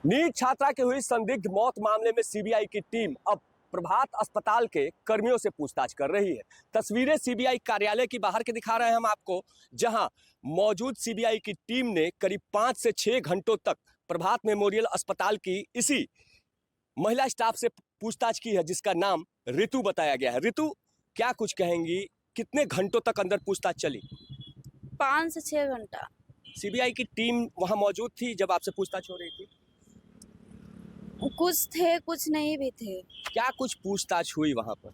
NEET छात्रा की हुई संदिग्ध मौत मामले में सीबीआई की टीम अब प्रभात अस्पताल के कर्मियों से पूछताछ कर रही है। तस्वीरें सीबीआई कार्यालय की बाहर के दिखा रहे हैं हम आपको, जहां मौजूद सीबीआई की टीम ने करीब 5 से 6 घंटों तक प्रभात मेमोरियल अस्पताल की इसी महिला स्टाफ से पूछताछ की है, जिसका नाम ऋतु बताया गया है। ऋतु, क्या कुछ कहेंगी, कितने घंटों तक अंदर पूछताछ चली? 5 से 6 घंटा। सीबीआई की टीम वहां मौजूद थी जब आपसे पूछताछ हो रही थी? कुछ थे, कुछ नहीं भी थे। क्या कुछ पूछताछ हुई वहां पर?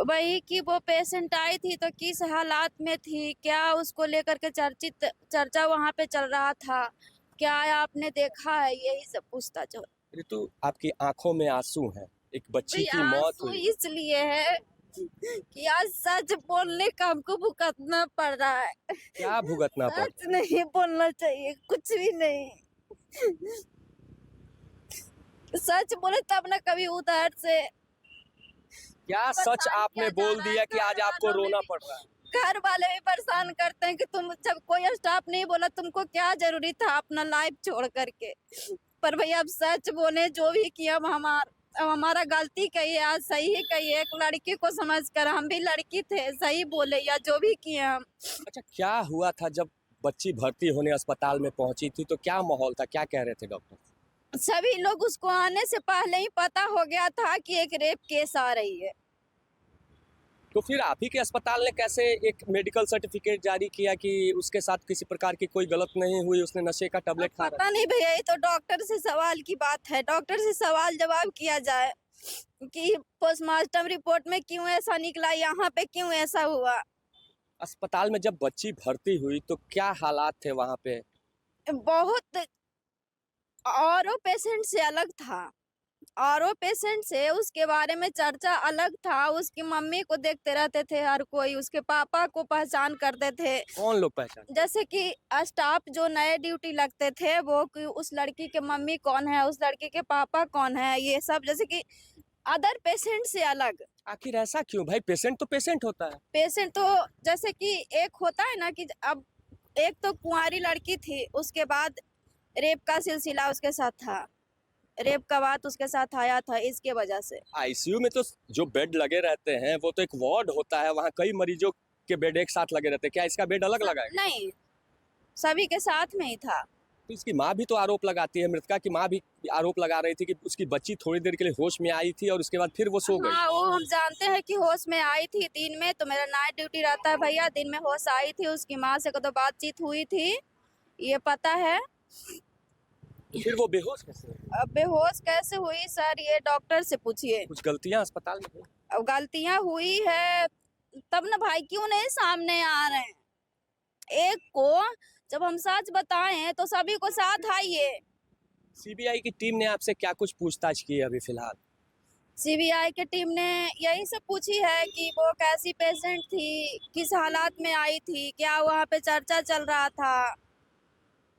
वही कि वो पेशेंट आई थी तो किस हालात में थी, क्या उसको लेकर के चर्चा वहाँ पे चल रहा था, क्या आपने देखा है, यही सब पूछताछ हो। ऋतु, आपकी आंखों में आंसू हैं, एक बच्ची की मौत आंसू हुई। इसलिए है कि आज सच बोलने का हमको भुगतना पड़ रहा है। क्या भुगतना पड़ सच नहीं बोलना चाहिए, कुछ भी नहीं। सच बोले तब ना कभी उधर से। क्या सच आपने बोल दिया कि आज आपको रोना पड़ रहा है? घर वाले भी परेशान करते हैं कि तुम, जब कोई स्टाफ नहीं बोला तुमको क्या जरूरी था अपना लाइफ छोड़ करके। पर भैया अब सच बोले, जो भी किया अब हमारा गलती कही है, आज सही ही कही है। एक लड़की को समझकर, हम भी लड़की थे, सही बोले या जो भी किए हम। अच्छा, क्या हुआ था जब बच्ची भर्ती होने अस्पताल में पहुंची थी? तो क्या माहौल था, क्या कह रहे थे डॉक्टर? सभी लोग, उसको आने से पहले ही पता हो गया था कि एक रेप केस आ रही है। तो फिर आप ही के अस्पताल ने कैसे एक मेडिकल सर्टिफिकेट जारी किया कि उसके साथ किसी प्रकार की कोई गलत नहीं हुई, उसने नशे का टैबलेट खा रहा? पता नहीं भैया, ये तो डॉक्टर से सवाल की बात है। डॉक्टर से सवाल जवाब किया जाए कि पोस्टमार्टम रिपोर्ट में क्यों ऐसा निकला, यहाँ पे क्यों ऐसा हुआ। अस्पताल में जब बच्ची भर्ती हुई तो क्या हालात थे वहां पे? बहुत औरों पेशेंट से अलग था। औरों पेशेंट से उसके बारे में चर्चा अलग था। उसकी मम्मी को देखते रहते थे हर कोई, उसके पापा को पहचान करते थे। कौन लोग पहचान? जैसे कि स्टाफ जो नए ड्यूटी लगते थे वो कि उस लड़की के मम्मी कौन है, उस लड़की के पापा कौन है, ये सब। जैसे कि अदर पेशेंट से अलग। आखिर ऐसा क्यों भाई? पेशेंट तो पेशेंट होता है। पेशेंट तो जैसे कि एक होता है ना कि अब एक तो कुंवारी लड़की थी, उसके बाद रेप का सिलसिला उसके साथ था, रेप का बात उसके साथ आया था, इसके वजह से। आईसीयू में तो जो बेड लगे रहते हैं वो तो एक वार्ड होता है, वहाँ कई मरीजों के बेड एक साथ लगे रहते हैं। क्या इसका बेड अलग लगा है? नहीं, सभी के साथ में ही था। तो इसकी माँ भी तो आरोप लगाती है, मृतका की माँ भी आरोप लगा रही थी कि उसकी बच्ची थोड़ी देर के लिए होश में आई थी और उसके बाद फिर वो सो गई। हाँ, वो हम जानते हैं कि होश में आई थी। दिन में तो मेरा नाइट ड्यूटी रहता है भैया, दिन में होश आई थी। उसकी माँ से तो बातचीत हुई थी, ये पता है। तो फिर वो बेहोश कैसे हुई? अब बेहोश कैसे हुई सर, ये डॉक्टर से पूछिए। कुछ गलतियां अस्पताल में हुई? अब गलतियां हुई है तब ना भाई, क्यों नहीं सामने आ रहे हैं। एक को जब हम सच बताएं तो सभी को साथ आइए। सीबीआई की टीम ने आपसे क्या कुछ पूछताछ की है अभी फिलहाल? सीबीआई की टीम ने यही सब पूछी है कि वो कैसी पेशेंट थी, किस हालात में आई थी, क्या वहाँ पे चर्चा चल रहा था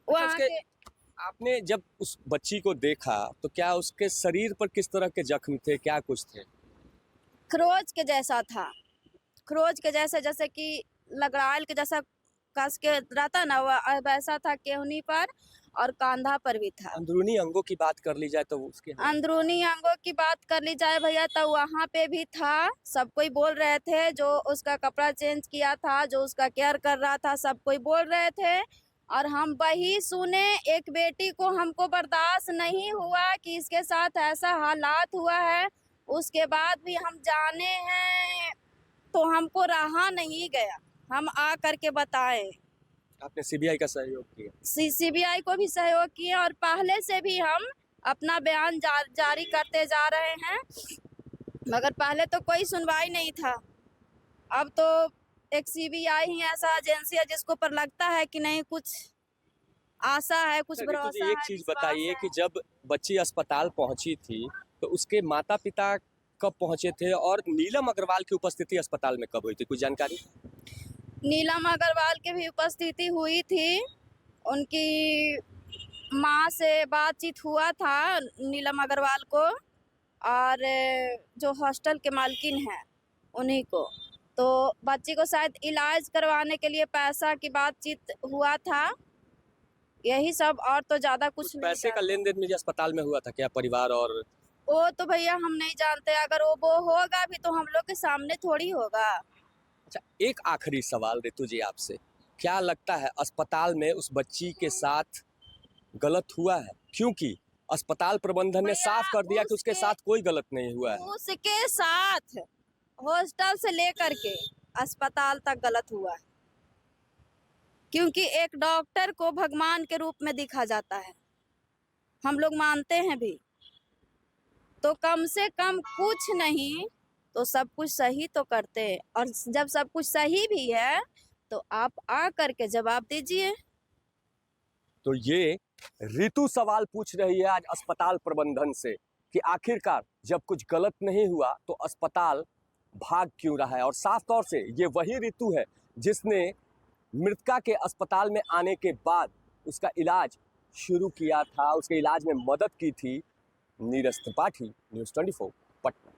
वहाँ उसके के। आपने जब उस बच्ची को देखा तो क्या उसके शरीर पर किस तरह के जख्म थे, क्या कुछ थे? खरोच के जैसा था, खरोच के जैसे, जैसे कि लगड़ाइल के जैसा कस के रहता ना, वैसा था केहनी पर और कंधा पर भी था। अंदरूनी अंगों की बात कर ली जाए तो उसके अंदरूनी अंगों की बात कर ली जाए भैया तो वहाँ पे भी था। सब कोई बोल रहे थे, जो उसका कपड़ा चेंज किया था, जो उसका केयर कर रहा था, सब कोई बोल रहे थे और हम वही सुने। एक बेटी को हमको बर्दाश्त नहीं हुआ कि इसके साथ ऐसा हालात हुआ है, उसके बाद भी हम जाने हैं तो हमको रहा नहीं गया, हम आ करके बताएं। आपने सीबीआई का सहयोग किया? सीबीआई को भी सहयोग किए और पहले से भी हम अपना बयान जारी करते जा रहे हैं, मगर पहले तो कोई सुनवाई नहीं था। अब तो एक सीबीआई ही ऐसा एजेंसी है जिसको पर लगता है कि नहीं, कुछ आशा है, कुछ भरोसा है, एक चीज विश्वास बताइए है। कि जब बच्ची अस्पताल पहुंची थी तो उसके माता पिता कब पहुंचे थे और नीलम अग्रवाल की उपस्थिति अस्पताल में कब हुई थी, कुछ जानकारी? नीलम अग्रवाल की भी उपस्थिति हुई थी, उनकी माँ से बातचीत हुआ था नीलम अग्रवाल को, और जो हॉस्टल के मालकिन हैं उन्हीं को। तो बच्ची को शायद इलाज करवाने के लिए पैसा की बातचीत हुआ था, यही सब, और तो ज्यादा कुछ नहीं पैसे का जानते। लेन देन में अस्पताल में हुआ था क्या परिवार और? वो तो भैया हम नहीं जानते, अगर वो होगा भी तो हम लोग के सामने थोड़ी होगा। अच्छा, एक आखिरी सवाल रितु जी आपसे, क्या लगता है अस्पताल में उस बच्ची के साथ गलत हुआ है? क्योंकि अस्पताल प्रबंधन ने भैया, साफ कर दिया कि उसके उसके साथ कोई गलत नहीं हुआ है। उसके साथ हॉस्टल से लेकर के अस्पताल तक गलत हुआ है, क्योंकि एक डॉक्टर को भगवान के रूप में देखा जाता है, हम लोग मानते हैं भी, तो कम से कम कुछ नहीं तो सब कुछ सही तो करते हैं, और जब सब कुछ सही भी है तो आप आ करके जवाब दीजिए। तो ये रितु सवाल पूछ रही है आज अस्पताल प्रबंधन से कि आखिरकार जब कुछ गलत नहीं हुआ तो अस्पताल भाग क्यों रहा है। और साफ तौर से ये वही रितु है जिसने मृतका के अस्पताल में आने के बाद उसका इलाज शुरू किया था, उसके इलाज में मदद की थी। नीरज त्रिपाठी, न्यूज़ 24, पटना।